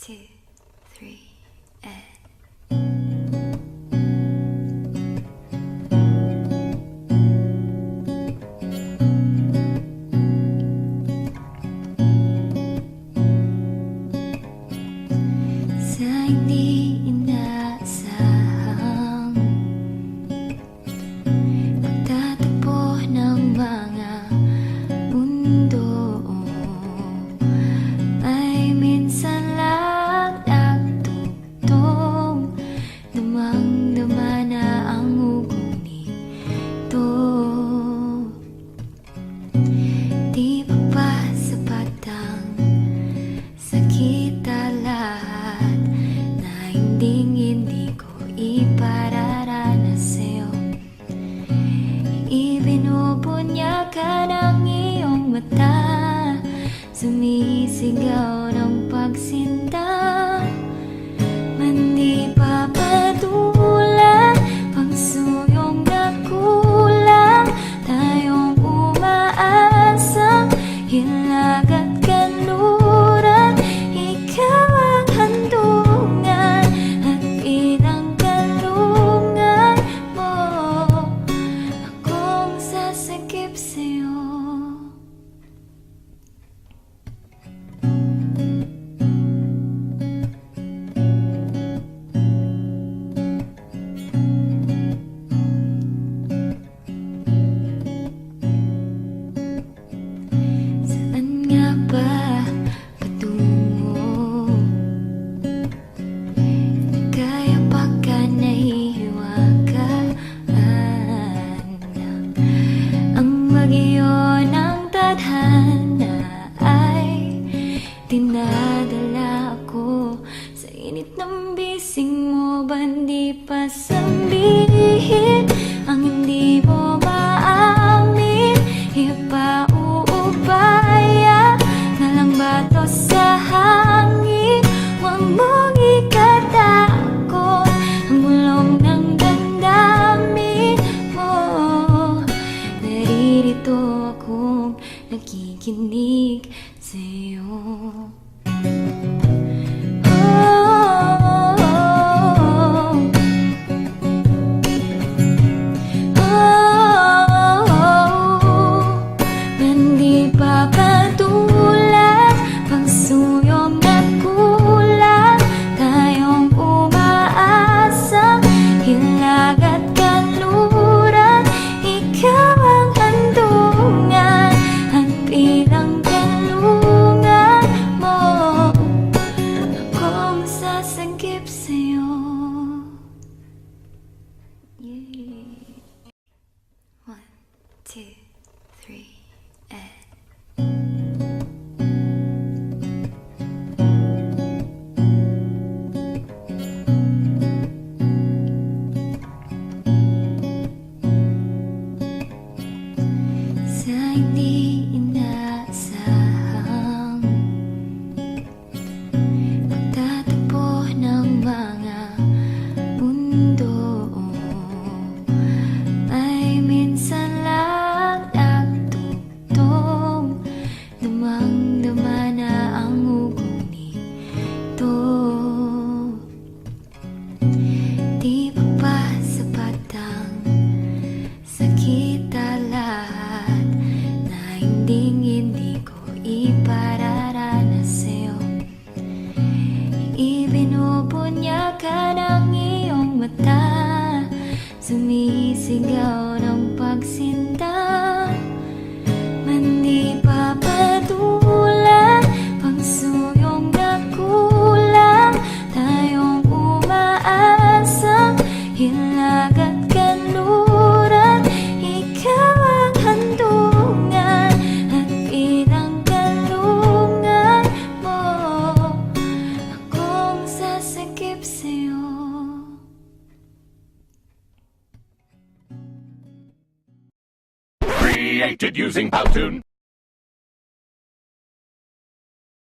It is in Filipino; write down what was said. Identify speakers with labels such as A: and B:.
A: 2, 3, and sa hindi inaasahang pagtatagpo ng mga mundo ay minsan lang nagtugtong, damang-dama na ang ugong nito. Di pa ba sapat ang sakit lahat na hindi ko ipararanas sa'yo? Ibinubunyakan ang iyong mata, sumisigaw ng pagsinta. Mandi pa patulan, pangsuyong na kulang, tayong umaasang hilag at kanluran. Ikaw ang handungan at inang kalungan mo, akong sasakip sa'yo. Saan nga ba patungo? Kaya pagka nahihiwagaan ang bagyo ng tadhana ay dinadala ako sa init ng bising mo. Bandi pa sabihin ang hindi mo maamin, ipauubaya na lang ba to sa hangin? Huwag mong ikatakot ang bulong ng damdamin mo. Naririto akong nakikinig sa'yo. Mandi pa patulan, pangsuyong at kulang, tayong umaasang hilag at kanluran. Ikaw ang handungan at bilang kalungan mo, akong sasagip sa'yo. Yeah. 1, 2, 3, and sa hindi inaasahang pagtatagpo ng mga mundo ay minsan lang nagtugtong, damang-dama na ang ugong nito. Di pa ba sapat ang sakit lahat na hindi ko ipararanas sa'yo? Ibinubunyakan ang iyong mata, sumisigaw ng pagsinta. Mandi pa patulan, pangsuyong na kulang, tayong umaasang hilag at kanluran. Ikaw ang handungan at inang kalungan mo, akong sasakip sa'yo.
B: Created using Powtoon.